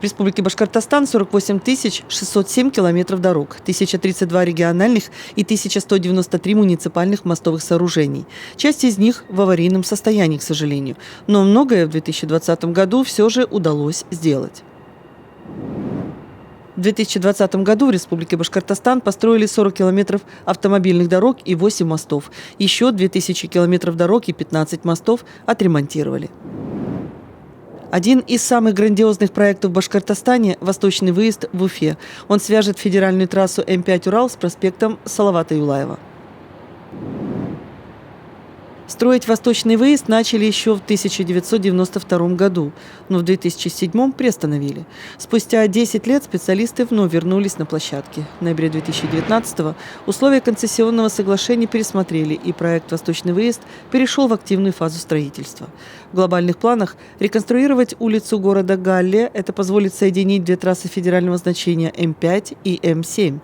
В Республике Башкортостан 48 607 километров дорог, 1032 региональных и 1193 муниципальных мостовых сооружений. Часть из них в аварийном состоянии, к сожалению. Но многое в 2020 году все же удалось сделать. В 2020 году в Республике Башкортостан построили 40 километров автомобильных дорог и 8 мостов. Еще 2000 километров дорог и 15 мостов отремонтировали. Один из самых грандиозных проектов в Башкортостане – восточный выезд в Уфе. Он свяжет федеральную трассу М5 «Урал» с проспектом Салавата Юлаева. Строить восточный выезд начали еще в 1992 году, но в 2007 приостановили. Спустя 10 лет специалисты вновь вернулись на площадке. В ноябре 2019 условия концессионного соглашения пересмотрели, и проект «Восточный выезд» перешел в активную фазу строительства. В глобальных планах реконструировать улицу города Галле – это позволит соединить две трассы федерального значения М5 и М7.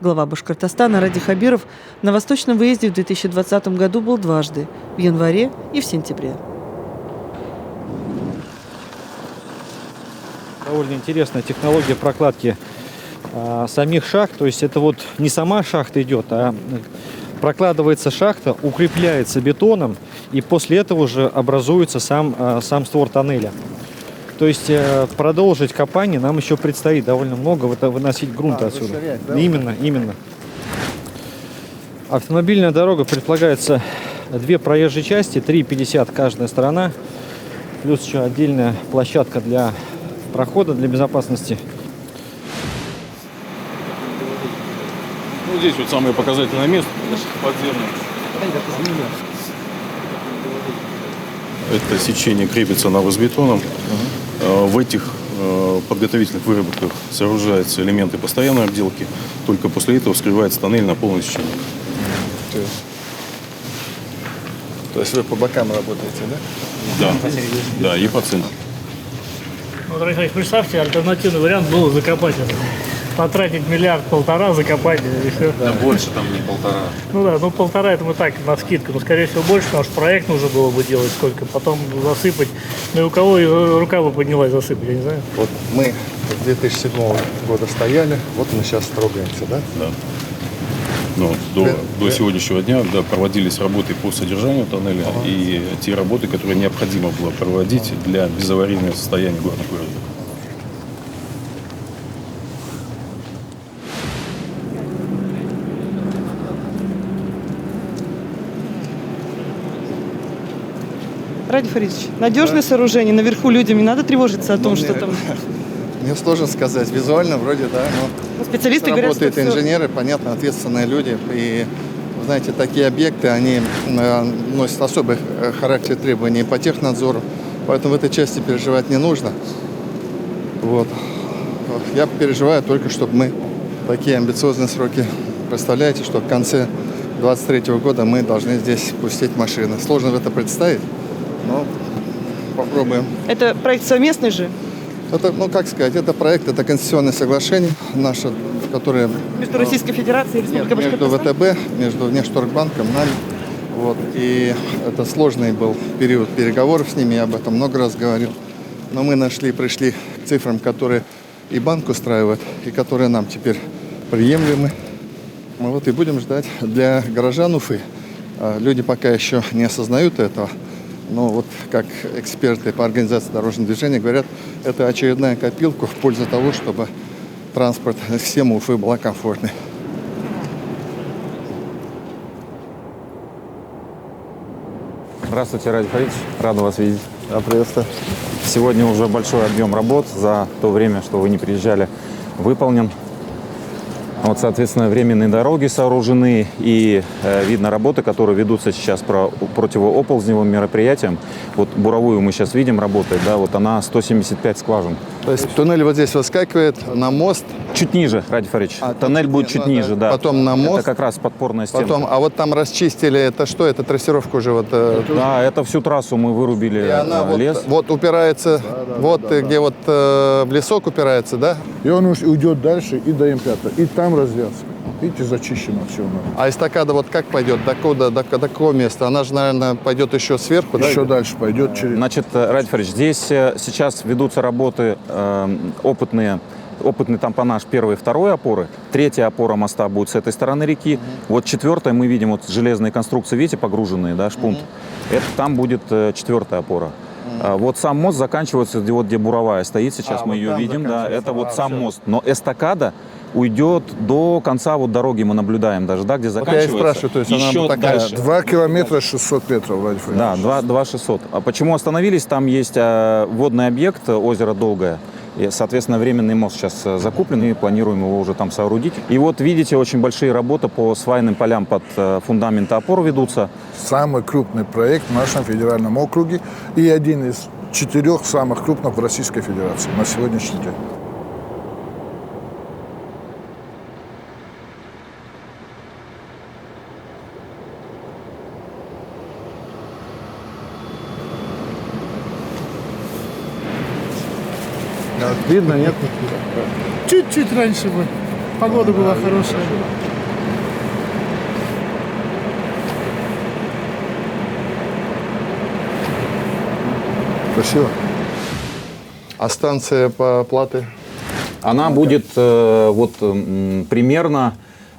Глава Башкортостана Ради Хабиров на восточном выезде в 2020 году был дважды – в январе и в сентябре. Довольно интересная технология прокладки самих шахт. То есть это вот не сама шахта идет, а прокладывается шахта, укрепляется бетоном, и после этого уже образуется сам створ тоннеля. То есть продолжить копание нам еще предстоит довольно много, выносить грунт отсюда. Да? Именно. Автомобильная дорога предполагается две проезжие части, 3,50 каждая сторона, плюс еще отдельная площадка для прохода, для безопасности. Ну, здесь вот самое показательное место подземное. Это сечение крепится навозбетоном. В этих подготовительных выработках сооружаются элементы постоянной обделки. Только после этого вскрывается тоннель на полное сечение. То есть вы по бокам работаете, да? Да, и по центру. Ну, дорогие товарищи, представьте, альтернативный вариант был закопать это. Потратить 1,5 миллиарда, закопать и все. Да, больше там не 1,5. Ну да, 1,5 это мы так, на скидку. Но скорее всего больше, потому что проект нужно было бы делать сколько, потом засыпать. Ну и у кого рука бы поднялась засыпать, я не знаю. Вот мы с 2007 года стояли, вот мы сейчас трогаемся, да? Да. Но до сегодняшнего дня проводились работы по содержанию тоннеля и те работы, которые необходимо было проводить для безаварийного состояния горных выработок. Ради Фаридович, надежное сооружение, наверху людям не надо тревожиться о том, что там... Мне сложно сказать, визуально вроде, да, но специалисты говорят, что работают инженеры, понятно, ответственные люди. И, знаете, такие объекты, они носят особый характер требований по технадзору, поэтому в этой части переживать не нужно. Вот. Я переживаю только, чтобы мы такие амбициозные сроки, представляете, что в конце 2023 года мы должны здесь пустить машины. Сложно в это представить, но попробуем. Это проект совместный же? Это, ну как сказать, это проект, это конституционное соглашение наше, которое... Между Российской Федерацией и Республикой Башкортостан? Между ВТБ, между Внешторгбанком, нами. Вот. И это сложный был период переговоров с ними, я об этом много раз говорил. Но мы пришли к цифрам, которые и банк устраивает, и которые нам теперь приемлемы. Мы вот и будем ждать. Для горожан Уфы люди пока еще не осознают этого. Но вот как эксперты по организации дорожного движения говорят, это очередная копилка в пользу того, чтобы транспорт всем Уфы была комфортной. Здравствуйте, Ради Фаридович. Рада вас видеть. Приветствую. Сегодня уже большой объем работ за то время, что вы не приезжали, выполнен. Вот, соответственно, временные дороги сооружены, и видно работы, которые ведутся сейчас по противооползневым мероприятиям. Вот буровую мы сейчас видим, работает, да, вот она 175 скважин. То есть туннель вот здесь выскакивает на мост? Чуть ниже, Ради Фаридович. Тоннель будет чуть ниже, да. Потом на мост? Это как раз подпорная стенка. Потом, а вот там расчистили, это что, это трассировку уже вот? Да, это всю трассу мы вырубили, и она лес. Вот упирается, где в лесок упирается, да? И он уж уйдет дальше и до М5, и там развязка. Видите, зачищено все. А эстакада вот как пойдет? До какого места? Она же, наверное, пойдет еще сверху, да? Еще дальше пойдет через... Значит, Радифович, здесь сейчас ведутся работы опытный тампонаж первой и второй опоры. Третья опора моста будет с этой стороны реки. Вот четвертая, мы видим вот железные конструкции, видите, погруженные, да, шпунт. Это там будет четвертая опора. Вот сам мост заканчивается, вот где буровая стоит, сейчас мы вот ее там видим, да, это вот сам всё. мост. Но эстакада уйдет до конца вот дороги, мы наблюдаем даже, да, где Вот я и заканчивается. спрашиваю, то есть она Еще вот такая дальше. 2 километра 600 метров, Владимир Да, Федорович. 2 600. А почему остановились? Там есть водный объект, озеро Долгое. И, соответственно, временный мост сейчас закуплен, и планируем его уже там соорудить. И вот видите, очень большие работы по свайным полям под фундамент опор ведутся. Самый крупный проект в нашем федеральном округе и один из 4 самых крупных в Российской Федерации на сегодняшний день. Видно, нет? Чуть-чуть раньше бы. Погода была хорошая. Красиво. А станция по платы? Она будет примерно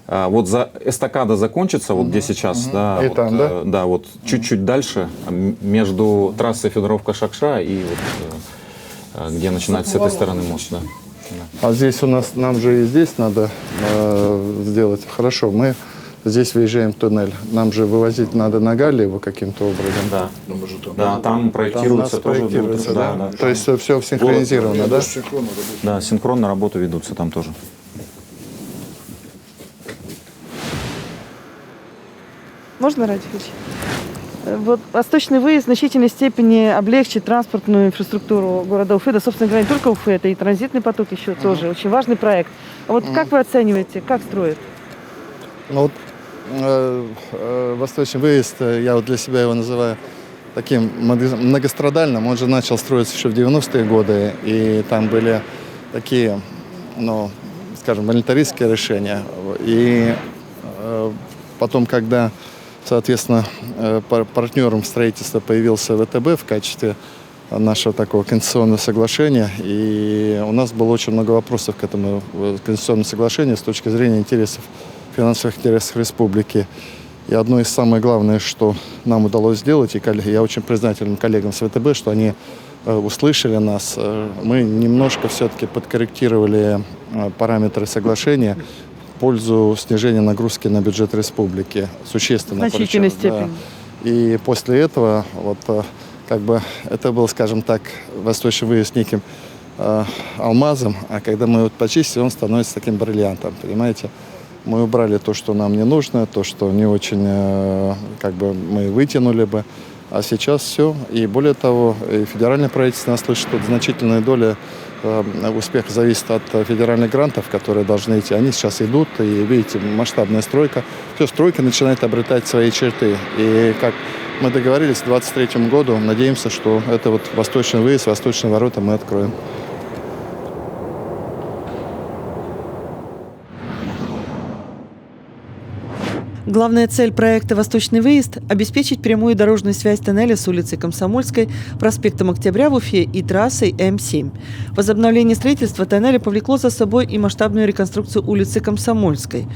вот эстакада закончится, вот где сейчас, да, И вот, там, да? да, вот чуть-чуть дальше, между трассой Федоровка-Шакша и вот где начинается с этой стороны мост, да. А здесь у нас, нам же и здесь надо сделать. Хорошо, мы здесь выезжаем в туннель. Нам же вывозить надо на Галле его каким-то образом. Да, да, там проектируется Там у нас тоже. проектируется, да? Да. То есть все синхронизировано, да? Да, синхронно работы ведутся там тоже. Можно, Радифович? Вот восточный выезд в значительной степени облегчит транспортную инфраструктуру города Уфы. Да, собственно говоря, не только Уфы, это и транзитный поток еще тоже. Очень важный проект. А вот как вы оцениваете, как строят? Ну, вот, восточный выезд, я вот для себя его называю таким многострадальным. Он же начал строиться еще в 90-е годы, и там были такие, ну, скажем, волонтаристские решения. И потом, когда, соответственно, партнером строительства появился ВТБ в качестве нашего такого конституционного соглашения, и у нас было очень много вопросов к этому конституционному соглашению с точки зрения интересов, финансовых интересов республики. И одно из самых главных, что нам удалось сделать, и я очень признателен коллегам с ВТБ, что они услышали нас, мы немножко все-таки подкорректировали параметры соглашения в пользу снижения нагрузки на бюджет республики. Существенно. В значительной степени. Да. И после этого, вот, как бы, это был, скажем так, восточный выезд неким алмазом, а когда мы его почистили, он становится таким бриллиантом, понимаете? Мы убрали то, что нам не нужно, то, что не очень, как бы, мы вытянули бы. А сейчас все. И более того, и федеральное правительство нас слышит, что значительная доля успеха зависит от федеральных грантов, которые должны идти. Они сейчас идут, и видите, масштабная стройка. Все, стройка начинает обретать свои черты. И как мы договорились, к 2023 году надеемся, что это вот восточный выезд, восточные ворота мы откроем. Главная цель проекта «Восточный выезд» – обеспечить прямую дорожную связь тоннеля с улицей Комсомольской, проспектом Октября в Уфе и трассой М7. Возобновление строительства тоннеля повлекло за собой и масштабную реконструкцию улицы Комсомольской.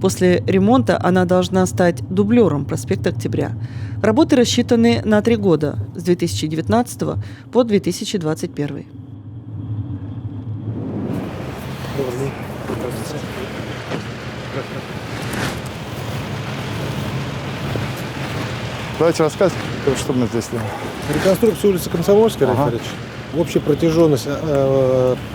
После ремонта она должна стать дублером проспекта Октября. Работы рассчитаны на 3 года – с 2019 по 2021. Давайте рассказывать, что мы здесь делаем. Реконструкция улицы Комсомольской, Рафаэль. Общая протяженность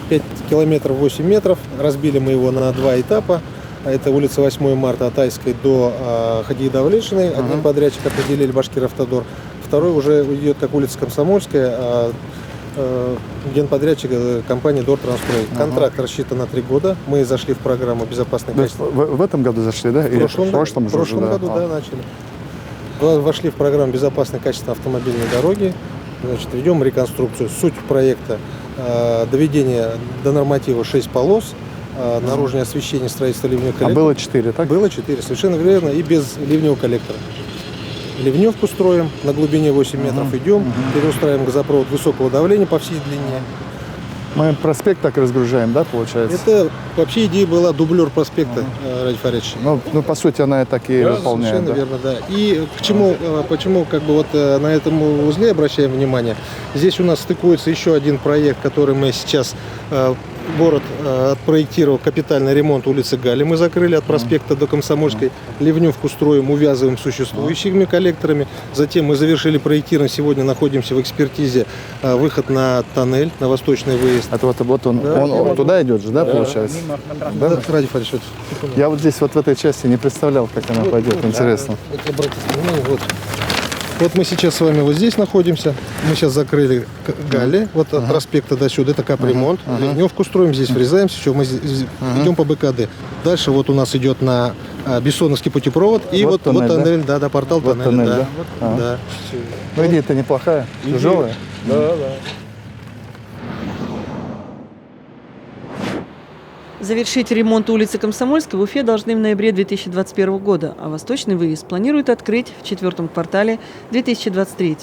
5 километров 8 метров. Разбили мы его на 2 этапа. Это улица 8 марта от Айской до Хади Давлетшиной. Один подрядчик определили Башкиравтодор. Второй уже идет как улица Комсомольская. Генподрядчик компании Дортранстрой. Контракт рассчитан на 3 года. Мы зашли в программу безопасной качества. В этом году зашли, да? В прошлом году, да, начали. Вошли в программу безопасной качественной автомобильной дороги. Значит, ведем реконструкцию. Суть проекта – доведение до норматива 6 полос, наружное освещение, строительство ливневых коллекторов. А было 4, так? Было 4, совершенно верно, и без ливневого коллектора. Ливневку строим, на глубине 8 метров идем, переустраиваем газопровод высокого давления по всей длине. Мы проспект так разгружаем, да, получается? Это вообще идея была дублер проспекта, Ради Фаридович. Ну, по сути, она так и выполняет. Совершенно Да? верно, да. И к чему, почему как бы вот на этом узле обращаем внимание? Здесь у нас стыкуется еще один проект, который мы сейчас город отпроектировал, капитальный ремонт улицы Гали. Мы закрыли от проспекта до Комсомольской. Ливневку строим, увязываем с существующими коллекторами. Затем мы завершили проектирование. Сегодня находимся в экспертизе выход на тоннель, на восточный выезд. Это вот он, Да, он туда идет же, да, получается? Да, Ради Фаридович, Я вот здесь вот в этой части не представлял, как она пойдет. Интересно. обратите внимание, вот мы сейчас с вами вот здесь находимся. Мы сейчас закрыли Галли, вот от проспекта до сюда, это капремонт. Ливневку строим, здесь врезаемся, все, мы идем по БКД. Дальше вот у нас идет на Бессоновский путепровод. И вот тоннель, да, портал Вот тоннеля, тоннель, да. Да. Ну, идея-то неплохая, тяжелая. Да. Завершить ремонт улицы Комсомольской в Уфе должны в ноябре 2021 года, а восточный выезд планируют открыть в 4-м квартале 2023.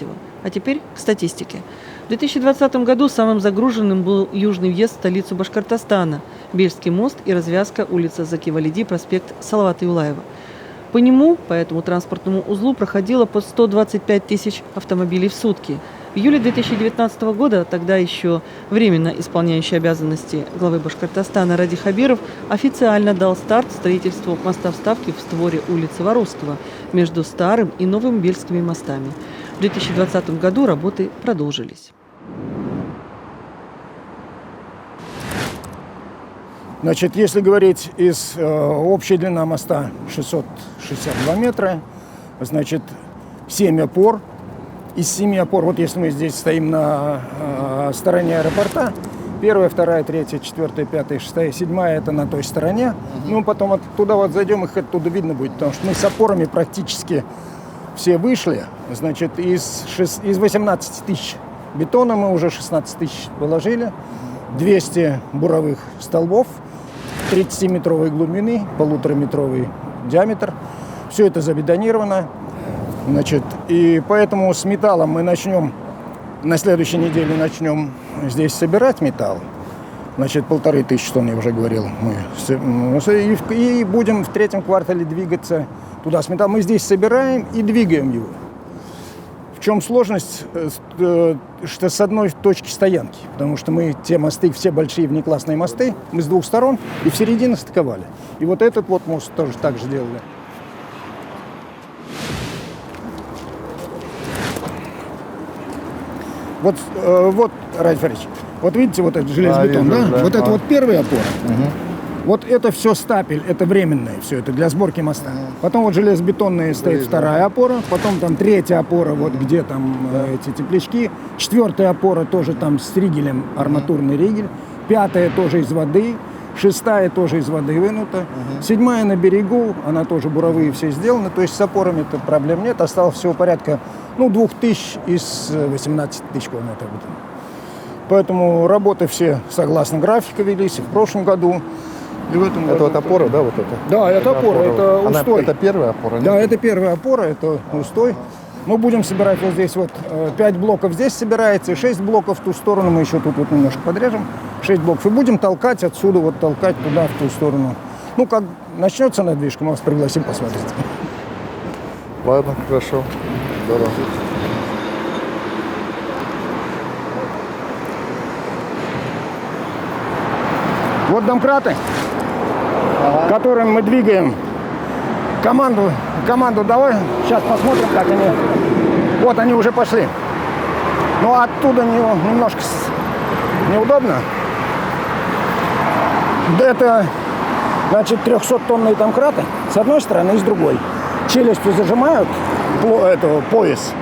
А теперь к статистике. В 2020 году самым загруженным был южный въезд в столицу Башкортостана, Бельский мост и развязка улица Заки-Валиди, проспект Салавата Юлаева. По нему, по этому транспортному узлу, проходило по 125 тысяч автомобилей в сутки. В июле 2019 года, тогда еще временно исполняющий обязанности главы Башкортостана Ради Хабиров, официально дал старт строительству моста Вставки в створе улицы Воровского между Старым и Новым Бельскими мостами. В 2020 году работы продолжились. Значит, если говорить общая длина моста 662 метра, значит, 7 опор. Из 7 опор, вот если мы здесь стоим на стороне аэропорта, 1, 2, 3, 4, 5, 6, 7 это на той стороне. Ну, потом оттуда вот зайдем, их оттуда видно будет, потому что мы с опорами практически все вышли. Значит, из 18 тысяч бетона мы уже 16 тысяч положили, 200 буровых столбов, 30-метровой глубины, 1,5-метровый диаметр. Все это забетонировано. Значит, и поэтому с металлом мы начнем, на следующей неделе начнем здесь собирать металл. Значит, 1500 тонн, я уже говорил. И будем в 3-м квартале двигаться туда с металлом. Мы здесь собираем и двигаем его. В чем сложность? Что с одной точки стоянки. Потому что мы те мосты, все большие внеклассные мосты, мы с двух сторон и в середине стыковали. И вот этот вот мост тоже так же делали. Вот, Ради Фаридович, вот видите, вот этот железобетон, вижу, да? да. Вот это вот первая опора. Вот это все стапель, это временное все, это для сборки моста. Потом вот железобетонная стоит вторая опора, потом там 3-я опора, вот где там эти теплячки. 4-я опора тоже там с ригелем, арматурный ригель. 5-я тоже из воды. 6-я тоже из воды вынута. 7-я на берегу, она тоже буровые все сделаны. То есть с опорами-то проблем нет. Осталось всего порядка 2000 из 18 тысяч километров. Поэтому работы все согласно графику велись и в прошлом году. И в этом Это году. вот опора, да, вот это? Да, это опора, это устой. Это первая опора? Да, это первая опора, это устой. Мы будем собирать вот здесь вот 5 блоков здесь собирается, и 6 блоков в ту сторону. Мы еще тут вот немножко подрежем. 6 блоков. И будем толкать отсюда, вот толкать туда, в ту сторону. Ну, как начнется надвижка, мы вас пригласим посмотреть. Ладно, хорошо. Здорово. Вот домкраты, которым мы двигаем. Команду давай, сейчас посмотрим, как они. Вот они уже пошли. Но оттуда немножко неудобно. Это, значит, 300-тонные домкраты с одной стороны и с другой. Челюстью зажимают пояс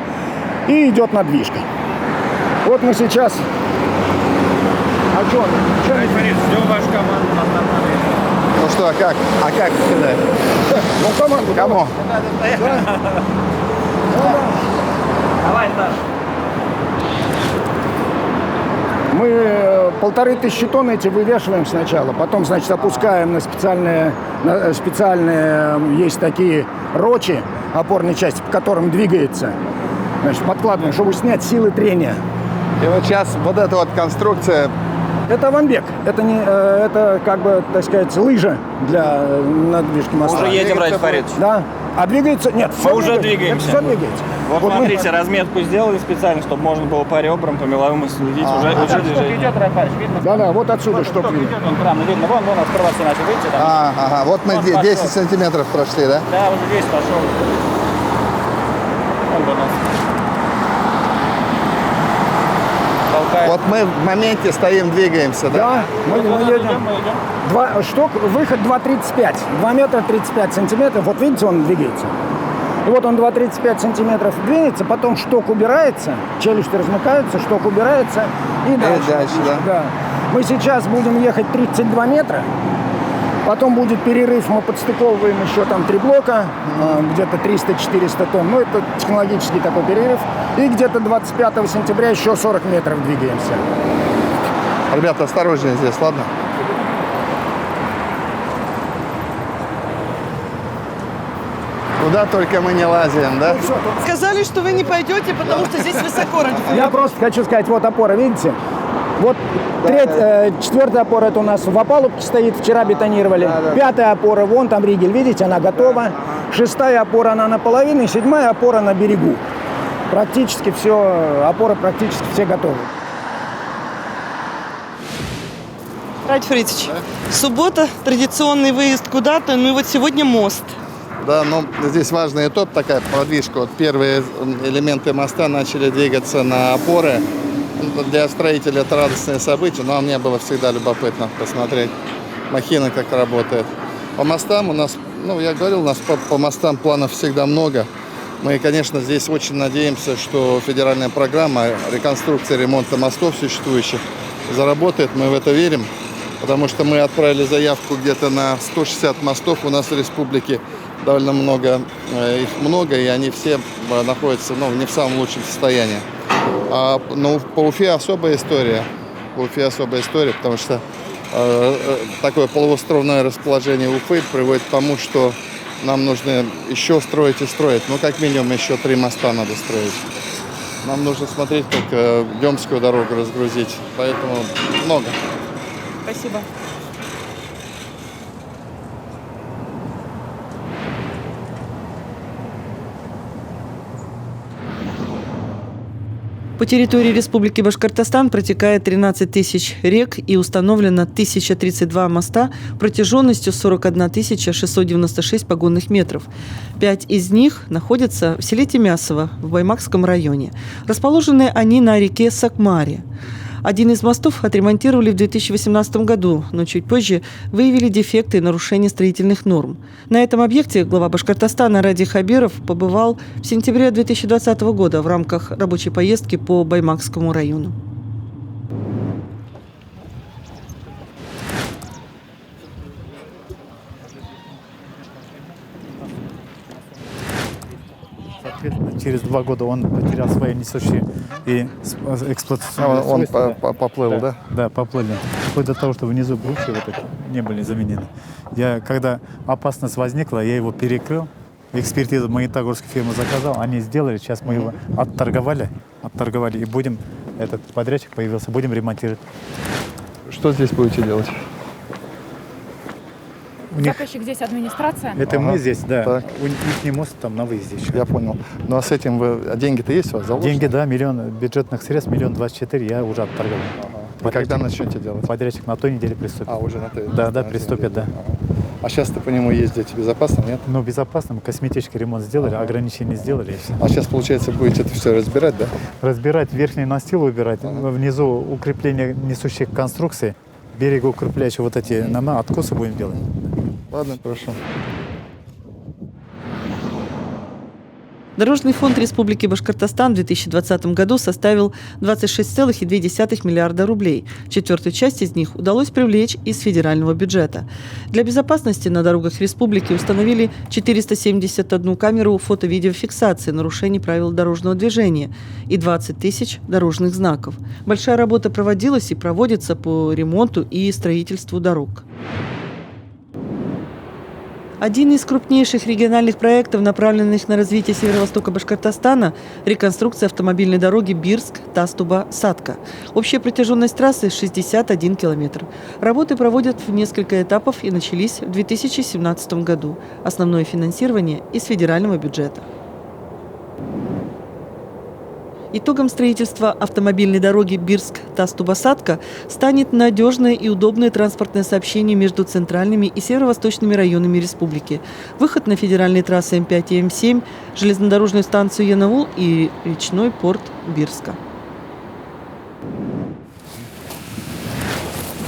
и идет надвижка. Вот мы сейчас... А что? Ждем вашу команду на стартовой. Ну что, а как сказать? Ну, команду. Кому? Давай, Саш. Мы 1500 тонн эти вывешиваем сначала, потом, значит, опускаем на специальные есть такие рочи, опорные части, по которым двигается. Значит, подкладываем, чтобы снять силы трения. И вот сейчас вот эта вот конструкция, Это ванбек, это как бы, так сказать, лыжа для надвижки моста. Уже едем, Ради Фаридович. Да. А двигается? Нет, Мы уже двигаемся. Все двигается. Вот смотрите, разметку сделали специально, чтобы можно было по ребрам, по меловым следить. Уже движение. Идет, Ради Фаридович, видно? Да, вот отсюда штук видно. Вон прямо видно, вон открываться начал, видите? Там. ага, вот мы 10 сантиметров прошли, да? Да, уже весь пошел. Вон до нас. Толкает. Вот мы в моменте стоим, двигаемся, да? Да, мы едем. Выход 2,35. 2 метра 35 сантиметров. Вот видите, он двигается. И вот он 2,35 сантиметров двигается, потом шток убирается, челюсти размыкаются, шток убирается и дальше. Да. Мы сейчас будем ехать 32 метра. Потом будет перерыв, мы подстыковываем еще там 3 блока, где-то 300-400 тонн. Ну, это технологический такой перерыв. И где-то 25 сентября еще 40 метров двигаемся. Ребята, осторожнее здесь, ладно? Куда только мы не лазим, да? Сказали, что вы не пойдете, потому что здесь высоко, Ради Фаридович. Я просто хочу сказать, вот опора, видите? Вот четвертая опора это у нас в опалубке стоит, вчера бетонировали. Пятая опора, вон там ригель, видите, она готова. Шестая опора, она наполовину, и седьмая опора на берегу. Практически все, опоры практически все готовы. Ради Фаридович, суббота, традиционный выезд куда-то, ну и вот сегодня мост. Да, но здесь важный этап, такая продвижка. Вот первые элементы моста начали двигаться на опоры. Для строителя это радостное событие, но мне было всегда любопытно посмотреть махина, как работает. По мостам у нас, я говорил, у нас по мостам планов всегда много. Мы, конечно, здесь очень надеемся, что федеральная программа реконструкции, ремонта мостов существующих заработает. Мы в это верим, потому что мы отправили заявку где-то на 160 мостов. У нас в республике довольно много, их много, и они все находятся не в самом лучшем состоянии. Но по Уфе особая история. По Уфе особая история, потому что такое полуостровное расположение Уфы приводит к тому, что нам нужно еще строить и строить. Как минимум еще 3 моста надо строить. Нам нужно смотреть, как Демскую дорогу разгрузить. Поэтому много. Спасибо. По территории Республики Башкортостан протекает 13 тысяч рек и установлено 1032 моста протяженностью 41 696 погонных метров. 5 из них находятся в селе Тимясово в Баймакском районе. Расположены они на реке Сакмаре. Один из мостов отремонтировали в 2018 году, но чуть позже выявили дефекты и нарушения строительных норм. На этом объекте глава Башкортостана Ради Хабиров побывал в сентябре 2020 года в рамках рабочей поездки по Баймакскому району. Через 2 года он потерял свои несущие и эксплуатационные Он свойства. поплыл, да? Да, поплыли. Вплоть до того, что внизу брусы не были заменены. Когда опасность возникла, я его перекрыл. Экспертизу магнитогорской фирмы заказал, они сделали. Сейчас мы его отторговали и будем, этот подрядчик появился, будем ремонтировать. Что здесь будете делать? Заказчик здесь администрация? Это мы здесь, да. Так. У них не мост там на выезде еще. Я понял. Ну а с этим деньги-то есть у вас заложены? Деньги, да, миллион бюджетных средств, 1 24 000 я уже отторговал. И когда начнете делать? Подрядчик на той неделе приступит. Уже на той? Да, приступит, да. А сейчас-то по нему ездите безопасно, нет? Безопасно, мы косметический ремонт сделали, ограничения сделали и все. А сейчас, получается, будете это все разбирать, да? Разбирать, верхний настил убирать, внизу укрепление несущих конструкций, берега укрепляющие вот эти откосы будем делать. Ладно, хорошо. Дорожный фонд Республики Башкортостан в 2020 году составил 26,2 миллиарда рублей. Четвертую часть из них удалось привлечь из федерального бюджета. Для безопасности на дорогах республики установили 471 камеру фото-видеофиксации нарушений правил дорожного движения и 20 тысяч дорожных знаков. Большая работа проводилась и проводится по ремонту и строительству дорог. Один из крупнейших региональных проектов, направленных на развитие северо-востока Башкортостана – реконструкция автомобильной дороги Бирск-Тастуба-Сатка. Общая протяженность трассы – 61 километр. Работы проводят в несколько этапов и начались в 2017 году. Основное финансирование – из федерального бюджета. Итогом строительства автомобильной дороги Бирск-Тастуба-Сатка станет надежное и удобное транспортное сообщение между центральными и северо-восточными районами республики, выход на федеральные трассы М5 и М7, железнодорожную станцию Янаул и речной порт Бирска.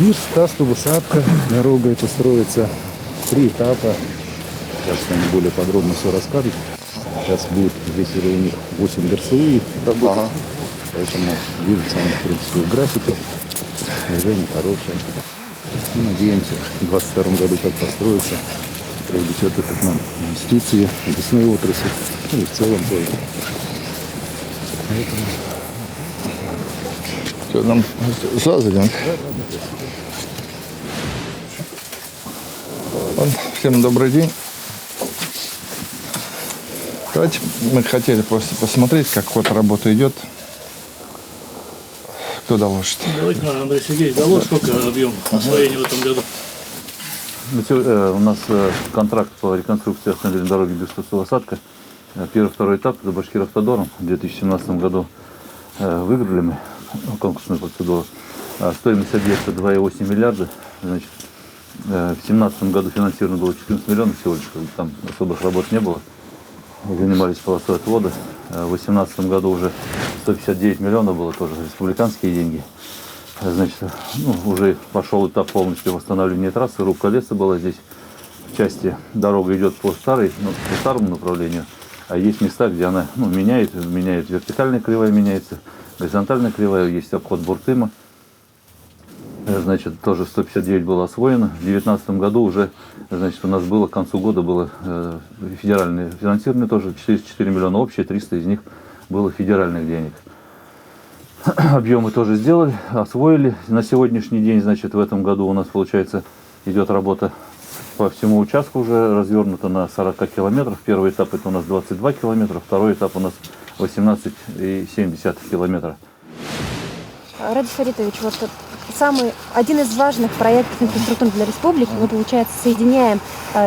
Бирск-Тастуба-Сатка. Дорога эта строится в 3 этапа. Сейчас они более подробно все расскажут. Сейчас будет здесь уже у них 8 ГРСУ работать, поэтому движется он, в принципе, в графике. Движение хорошее. И надеемся, в 2022 году как построится, привлечет это к нам инвестиции, лесные отрасли, ну и в целом тоже. Поэтому... Что, нам сразу идем? Всем добрый день. Давайте мы хотели просто посмотреть, как ход работы идет. Кто доложит? Давайте, Андрей Сергеевич, доложит, сколько объем освоения в этом году? У нас контракт по реконструкции автомобильной дороги Бирск-Тастуба-Сатка. Первый-второй этап за Башкиравтодором в 2017 году выиграли мы конкурсную процедуру. Стоимость объекта 2,8 миллиарда. Значит, в 2017 году финансировано было 14 миллионов всего лишь, там особых работ не было. Занимались полосой отвода. В 2018 году уже 159 миллионов было, тоже республиканские деньги. Значит, уже пошел этап полностью восстановления трассы. Рубка леса была здесь. В части дорога идет по старому направлению, а есть места, где она меняет вертикальная кривая, меняется, горизонтальная кривая, есть обход Буртыма. Значит, тоже 159 было освоено. В 2019 году уже, значит, у нас было к концу года было федеральное финансирование, тоже 4 миллиона общее, 300 из них было федеральных денег. Объемы тоже сделали, освоили. На сегодняшний день, значит, в этом году у нас, получается, идет работа по всему участку, уже развернута на 40 километров. Первый этап это у нас 22 километра, второй этап у нас 18,7 километра. Радис Фаритович, вот один из важных проектов инфраструктуры для республики, мы, получается, соединяем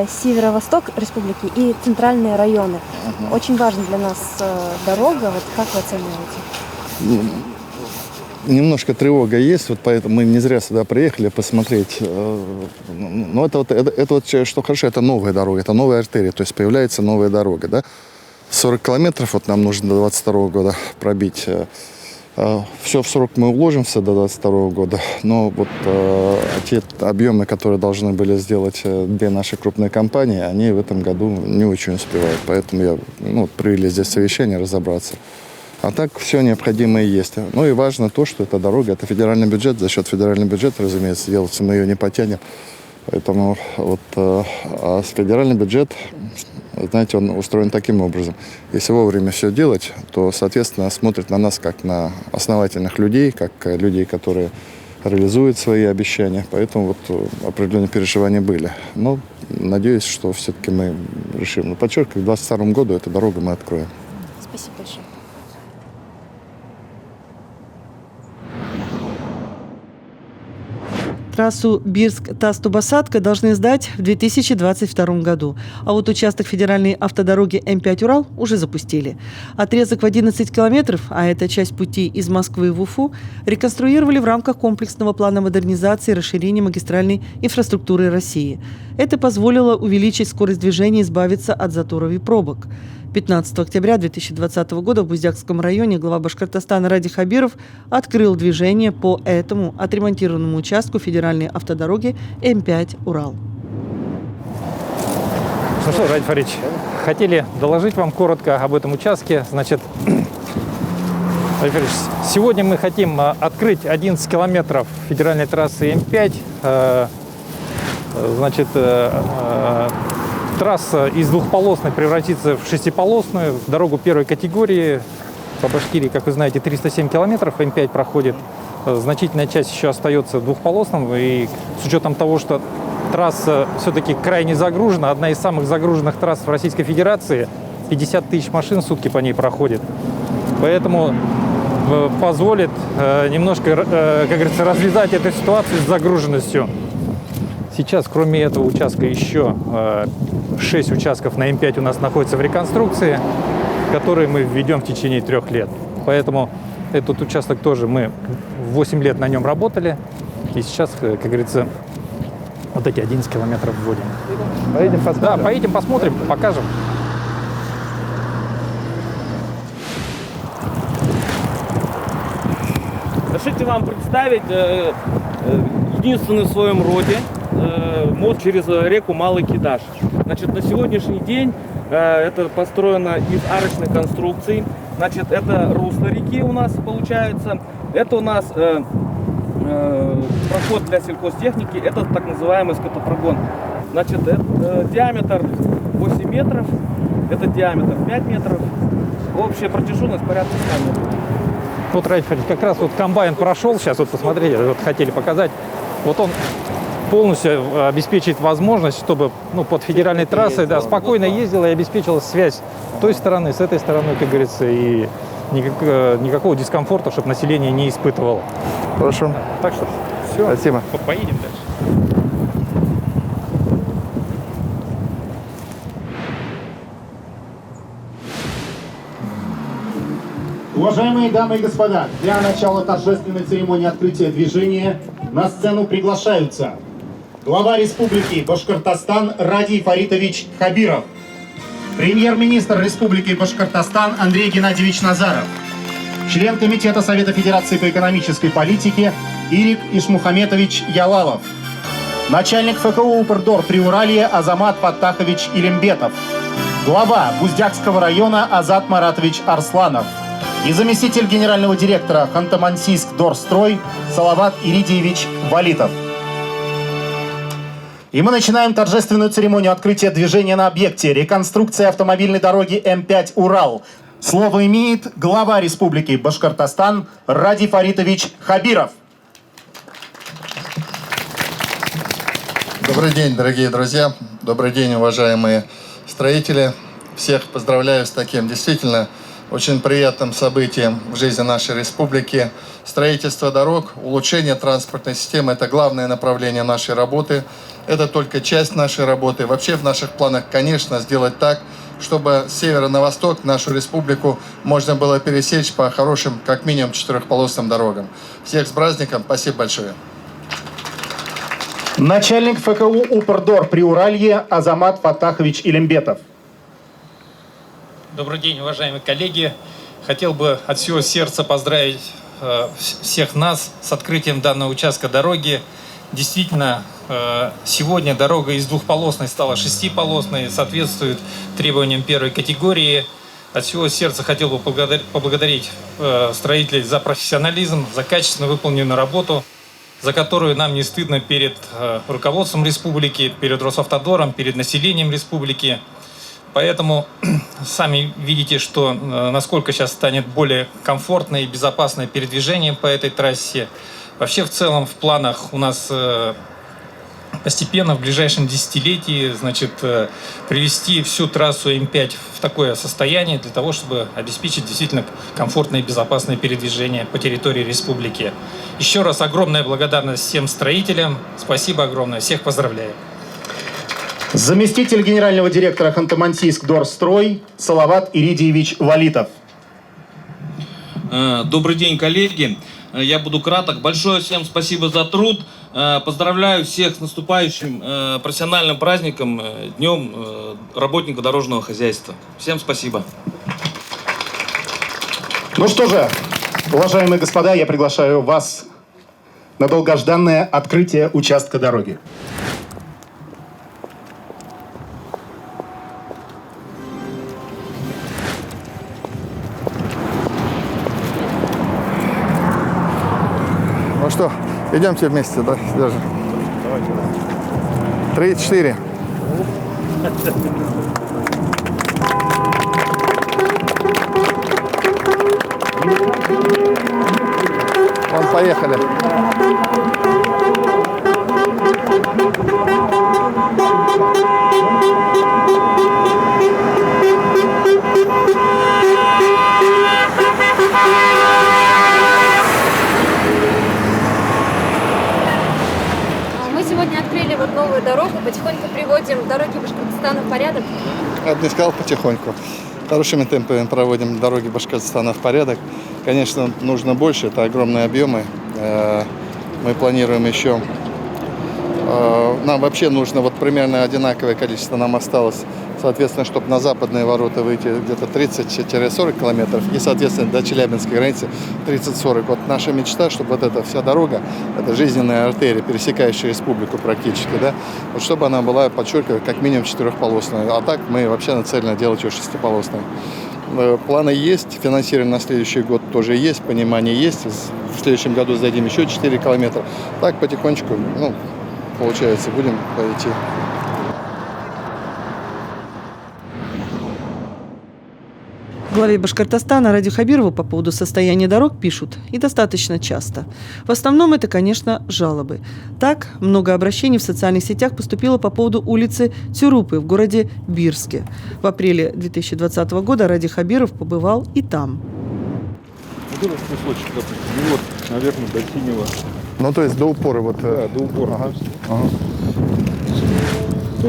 северо-восток республики и центральные районы. Очень важна для нас дорога, вот как вы оцениваете? Немножко тревога есть, вот поэтому мы не зря сюда приехали посмотреть. Но это что хорошо, это новая дорога, это новая артерия, то есть появляется новая дорога, да? 40 километров вот нам нужно до 2022 года пробить. Все в срок мы уложимся до 2022 года, но вот те объемы, которые должны были сделать две наши крупные компании, они в этом году не очень успевают. Поэтому провели здесь совещание разобраться. А так все необходимое есть. Ну и важно то, что эта дорога, это федеральный бюджет. За счет федерального бюджета, разумеется, делается, мы ее не потянем. Поэтому федеральный бюджет, знаете, он устроен таким образом. Если вовремя все делать, то, соответственно, смотрят на нас как на основательных людей, как людей, которые реализуют свои обещания. Поэтому определенные переживания были. Но надеюсь, что все-таки мы решим. Но подчеркиваю, к 2022 году эту дорогу мы откроем. Спасибо большое. Трассу Бирск-Тастуба-Сатка должны сдать в 2022 году. А вот участок федеральной автодороги М5 «Урал» уже запустили. Отрезок в 11 километров, а это часть пути из Москвы в Уфу, реконструировали в рамках комплексного плана модернизации и расширения магистральной инфраструктуры России. Это позволило увеличить скорость движения и избавиться от заторов и пробок. 15 октября 2020 года в Буздякском районе глава Башкортостана Ради Хабиров открыл движение по этому отремонтированному участку федеральной автодороги М5 «Урал». Ну что, Раид Фаридович, хотели доложить вам коротко об этом участке. Значит, Раид Фаридович, сегодня мы хотим открыть 11 километров федеральной трассы М5. Значит, трасса из двухполосной превратится в шестиполосную, в дорогу первой категории. По Башкирии, как вы знаете, 307 километров М5 проходит. Значительная часть еще остается двухполосным. И с учетом того, что трасса все-таки крайне загружена, одна из самых загруженных трасс в Российской Федерации, 50 тысяч машин в сутки по ней проходит. Поэтому позволит немножко, как говорится, развязать эту ситуацию с загруженностью. Сейчас, кроме этого участка, еще 6 участков на М5 у нас находятся в реконструкции, которые мы введем в течение 3 лет. Поэтому этот участок тоже мы 8 лет на нем работали. И сейчас, как говорится, вот эти 11 километров вводим. Поедем посмотрим? Да, поедем посмотрим, покажем. Разрешите вам представить единственный в своем роде мост через реку Малый Кидаш. Значит, на сегодняшний день это построено из арочных конструкций. Значит, это русло реки у нас получается. Это у нас проход для сельхозтехники. Это так называемый скотопрогон. Значит, это диаметр 8 метров. Это диаметр 5 метров. Общая протяженность порядка 100 метров. Вот, Раид Фаридович, как раз вот комбайн прошел. Сейчас вот посмотрите, вот хотели показать. Вот он полностью обеспечит возможность, чтобы под федеральной трассой спокойно ездила и обеспечила связь с той стороны, с этой стороной, как говорится, и никакого дискомфорта, чтобы население не испытывало. Хорошо. Так что все. Спасибо. Поедем дальше. Уважаемые дамы и господа, для начала торжественной церемонии открытия движения на сцену приглашаются глава Республики Башкортостан Ради Фаритович Хабиров, премьер-министр Республики Башкортостан Андрей Геннадьевич Назаров, член Комитета Совета Федерации по экономической политике Ирик Ишмухаметович Ялалов, начальник ФКУ УПРДОР Приуралье Азамат Фаттахович Илембетов, глава Буздякского района Азат Маратович Арсланов и заместитель генерального директора Ханты-Мансийск Дорстрой Салават Иридиевич Валитов. И мы начинаем торжественную церемонию открытия движения на объекте реконструкции автомобильной дороги М5 «Урал». Слово имеет глава Республики Башкортостан Ради Фаритович Хабиров. Добрый день, дорогие друзья. Добрый день, уважаемые строители. Всех поздравляю с таким действительно очень приятным событием в жизни нашей республики. Строительство дорог, улучшение транспортной системы – это главное направление нашей работы. Это только часть нашей работы. Вообще в наших планах, конечно, сделать так, чтобы с севера на восток нашу республику можно было пересечь по хорошим, как минимум, 4-полосным дорогам. Всех с праздником. Спасибо большое. Начальник ФКУ УПРДОР Приуралье Азамат Фаттахович Илембетов. Добрый день, уважаемые коллеги. Хотел бы от всего сердца поздравить всех нас с открытием данного участка дороги. Действительно, сегодня дорога из двухполосной стала шестиполосной, соответствует требованиям первой категории. От всего сердца хотел бы поблагодарить строителей за профессионализм, за качественно выполненную работу, за которую нам не стыдно перед руководством республики, перед Росавтодором, перед населением республики. Поэтому сами видите, что насколько сейчас станет более комфортное и безопасное передвижение по этой трассе. Вообще, в целом, в планах у нас постепенно в ближайшем десятилетии, привести всю трассу М5 в такое состояние для того, чтобы обеспечить действительно комфортное и безопасное передвижение по территории республики. Еще раз огромная благодарность всем строителям. Спасибо огромное. Всех поздравляю. Заместитель генерального директора Ханты-Мансийск Дорстрой Салават Иридиевич Валитов. Добрый день, коллеги. Я буду краток. Большое всем спасибо за труд. Поздравляю всех с наступающим профессиональным праздником, Днем работника дорожного хозяйства. Всем спасибо. Ну что же, уважаемые господа, я приглашаю вас на долгожданное открытие участка дороги. Идемте вместе, да, даже. 3-4. Вон, поехали. Мы сегодня открыли вот новую дорогу, потихоньку приводим дороги Башкортостана в порядок. Я бы не сказал потихоньку. Хорошими темпами проводим дороги Башкортостана в порядок. Конечно, нужно больше, это огромные объемы. Мы планируем еще... Нам вообще нужно вот примерно одинаковое количество нам осталось. Соответственно, чтобы на западные ворота выйти где-то 30-40 километров и, соответственно, до Челябинской границы 30-40. Вот наша мечта, чтобы вот эта вся дорога, это жизненная артерия, пересекающая республику практически, да, вот чтобы она была, подчеркиваю, как минимум четырехполосной. А так мы вообще нацелены делать ее шестиполосной. Планы есть, финансирование на следующий год тоже есть, понимание есть. В следующем году сдадим еще 4 километра. Так потихонечку, ну, получается, будем идти. В главе Башкортостана Ради Хабирову по поводу состояния дорог пишут, и достаточно часто. В основном это, конечно, жалобы. Так, много обращений в социальных сетях поступило по поводу улицы Тюрупы в городе Бирске. В апреле 2020 года Ради Хабиров побывал и там. Вот этот кусочек, допустим, вот, наверное, до синего. Ну, то есть до упора вот. Да, до упора. Ага.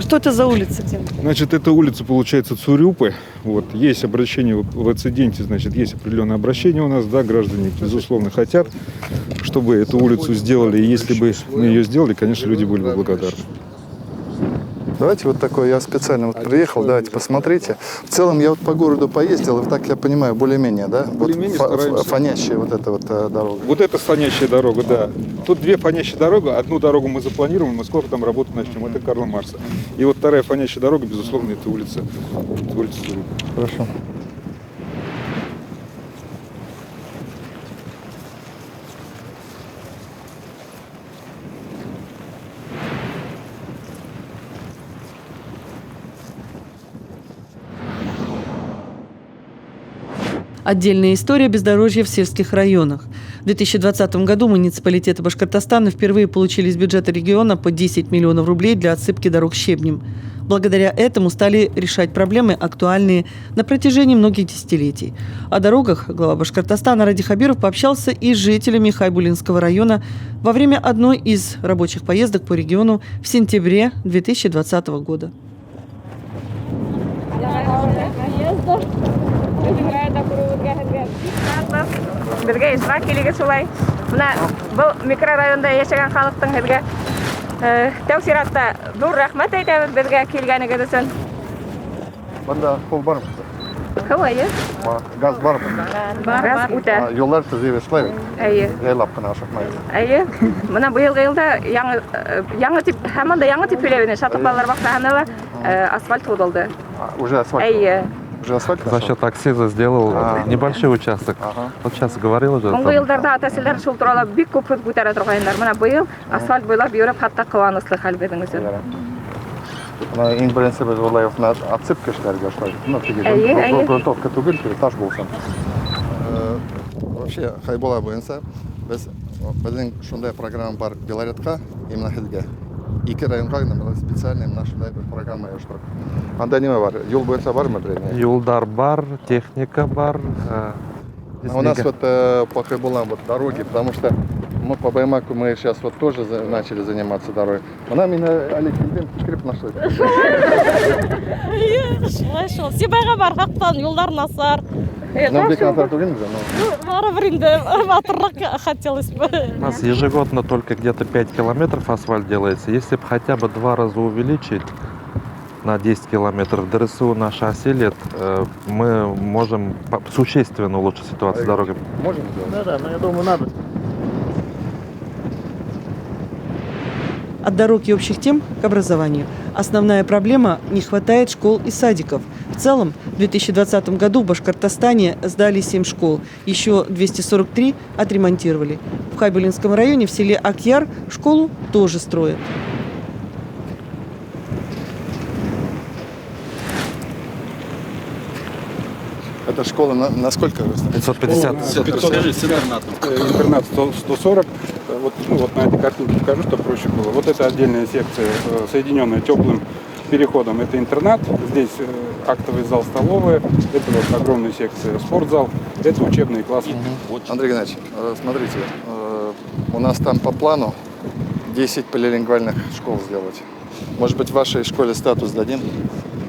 Что это за улица? Значит, эта улица, получается, Цурюпы. Вот, есть обращение в инциденте, значит, есть определенное обращение у нас, да, граждане, безусловно, хотят, чтобы эту улицу сделали. И если бы мы ее сделали, конечно, люди были бы благодарны. Давайте вот такой, я специально вот приехал, давайте посмотрите. В целом я вот по городу поездил, и так я понимаю, более-менее, да? Более-менее вот фонящая вот эта вот дорога. Вот это фонящая дорога, да. Тут две фонящие дороги. Одну дорогу мы запланируем, мы скоро там работу начнем. Это Карла Маркса. И вот вторая фонящая дорога, безусловно, это улица Цурюпы. Хорошо. Отдельная история бездорожья в сельских районах. В 2020 году муниципалитеты Башкортостана впервые получили из бюджета региона по 10 миллионов рублей для отсыпки дорог щебнем. Благодаря этому стали решать проблемы, актуальные на протяжении многих десятилетий. О дорогах глава Башкортостана Ради Хабиров пообщался и с жителями Хайбулинского района во время одной из рабочих поездок по региону в сентябре 2020 года. Бізге исбак келеге солай. Мына бұл микрорайонда яшаған халықтың бізге тәусиратта зор рахмат айтамыз бізге келгеніңіз үшін. Банда қол бар ма? Қалай? Газ бар ма? Газ өте. Жолдар түзеле слайд. Әйе. Жайлап қана ашықмайды. Әйе. Мына биылғы жылда яңы тип, һәммәдә яңы тип келебене шатық балалар бақсағанала асфальт hodылды. Уже асфальт? Әйе. За счет акциза сделал небольшой участок. Вот сейчас говорил уже. Соңғы жылдарда ата-әселер шул туралы бик күп һүз күтәрә торганнар. Менә быел асфальт буйлап йөреп хатта кыланыслы хәл бедеңез. Иң беренче без улай отсыпка эшләргә башлыйбыз. Грунтовка түгел, таш булсын. Вообще Хайбула буенча безнең шундай программа бар Белоретка, именно һезгә. Ике районга гына специальный нашындай бер программа оештырып. Анда неме бар? Юл буенча бармы берәр? Юлдар бар, техника бар. У нас вот по Хайбулам вот дороги, потому что мы по Баймаку мы сейчас вот тоже начали заниматься дорогой. Она меня Олег Ильин скрип нашли. Шул. Сибайга бар хактан юлдар насар. Ну, бик насар түгел же, но. Барыбер инде батыррак хотелось бы. У нас ежегодно только где-то 5 километров асфальт делается. Если бы хотя бы 2 раза увеличить на 10 километров ДРСУ на шоссе лет, мы можем существенно улучшить ситуацию с дорогами. Можем? Да, но я думаю, надо. От дорог и общих тем к образованию. Основная проблема – не хватает школ и садиков. В целом, в 2020 году в Башкортостане сдали 7 школ. Еще 243 отремонтировали. В Хайбулинском районе в селе Акьяр школу тоже строят. Эта школа на сколько ростов? 550. Расскажи, с интернатом. Интернат 140. Вот на этой картинке покажу, чтобы проще было. Вот это отдельная секция, соединенная теплым переходом. Это интернат. Здесь актовый зал, столовая. Это вот огромная секция спортзал. Это учебные классы. Андрей Геннадьевич, смотрите, у нас там по плану 10 полилингвальных школ сделать. Может быть, в вашей школе статус дадим?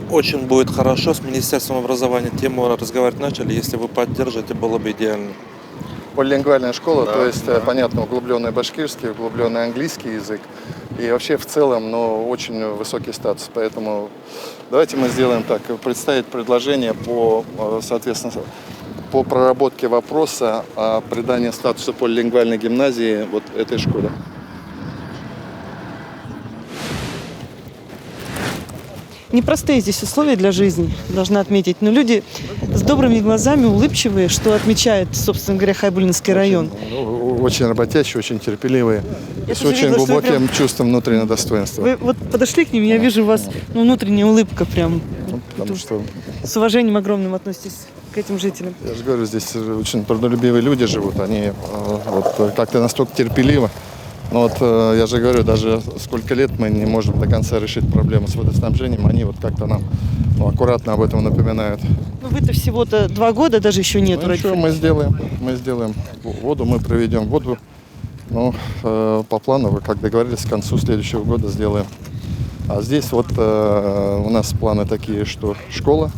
Очень будет хорошо. С Министерством образования тему разговаривать начали. Если вы поддержите, было бы идеально. Полилингвальная школа, то есть, понятно, углубленный башкирский, углубленный английский язык. И вообще в целом, очень высокий статус. Поэтому давайте мы сделаем так. Представить предложение соответственно, по проработке вопроса о придании статуса полилингвальной гимназии вот этой школе. Непростые здесь условия для жизни, должна отметить. Но люди с добрыми глазами, улыбчивые, что отмечает, собственно говоря, Хайбулинский район. Очень работящие, очень терпеливые. Я с очень видела, глубоким чувством внутреннего достоинства. Вы вот подошли к ним, я вижу у вас внутренняя улыбка прям. Потому что... С уважением огромным относитесь к этим жителям. Я же говорю, здесь очень трудолюбивые люди живут. Они как-то настолько терпеливы. Но я же говорю, даже сколько лет мы не можем до конца решить проблему с водоснабжением, они как-то нам аккуратно об этом напоминают. Вы-то всего-то 2 года, даже еще нет. Ничего, мы сделаем воду, мы проведем воду. По плану, как договорились, к концу следующего года сделаем. А здесь у нас планы такие, что школа,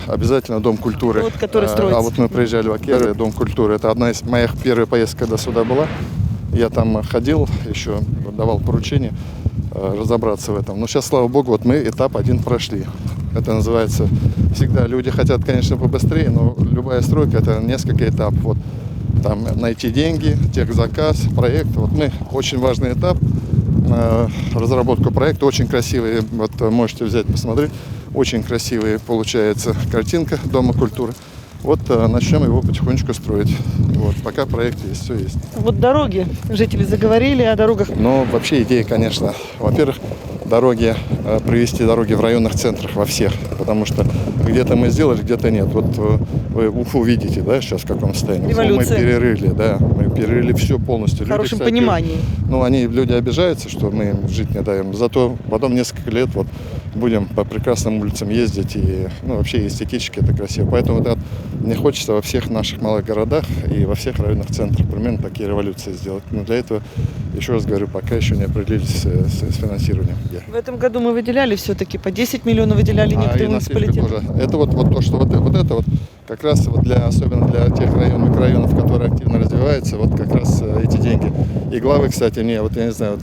обязательно дом культуры. Который строится. А вот мы приезжали в Акьяр, дом культуры. Это одна из моих первых поездок, когда сюда была. Я там ходил, еще давал поручение разобраться в этом. Но сейчас, слава богу, мы этап 1 прошли. Это называется, всегда люди хотят, конечно, побыстрее, но любая стройка – это несколько этапов. Там найти деньги, техзаказ, проект. Мы очень важный этап, разработку проекта, очень красивый, можете взять, посмотреть, очень красивая получается картинка Дома культуры. Начнем его потихонечку строить. Пока проект есть, все есть. Дороги. Жители заговорили о дорогах. Вообще идея, конечно, во-первых, привести дороги в районных центрах во всех. Потому что где-то мы сделали, где-то нет. Вы Уфу видите, да, сейчас в каком состоянии? Революция. Мы перерыли все полностью. В хорошем понимании. Люди обижаются, что мы им жить не даем. Зато потом несколько лет будем по прекрасным улицам ездить. И вообще эстетически это красиво. Поэтому мне хочется во всех наших малых городах и во всех районных центрах примерно такие революции сделать. Но для этого, еще раз говорю, пока еще не определились с финансированием. В этом году мы выделяли все-таки по 10 миллионов выделяли некоторые муниципалитеты. Это то, что как раз особенно для тех микрорайонов, которые активно развиваются, как раз эти деньги. И главы, кстати, я не знаю,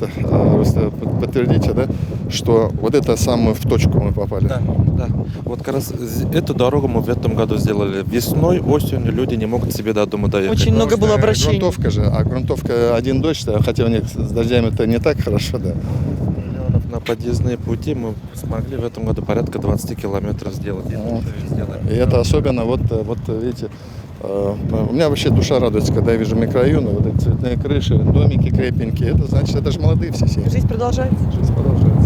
подтвердите, да, что это самую в точку мы попали. Да. Как раз эту дорогу мы в этом году сделали. Весной, осенью люди не могут себе до дома доехать. Очень много было обращений. Грунтовка же, грунтовка один дождь, хотя у них с дождями это не так хорошо, да. На подъездные пути мы смогли в этом году порядка 20 километров сделать. И это особенно, видите, у меня вообще душа радуется, когда я вижу микрорайоны, эти цветные крыши, домики крепенькие. Это значит, это же молодые все семьи. Жизнь продолжается. Жизнь продолжается.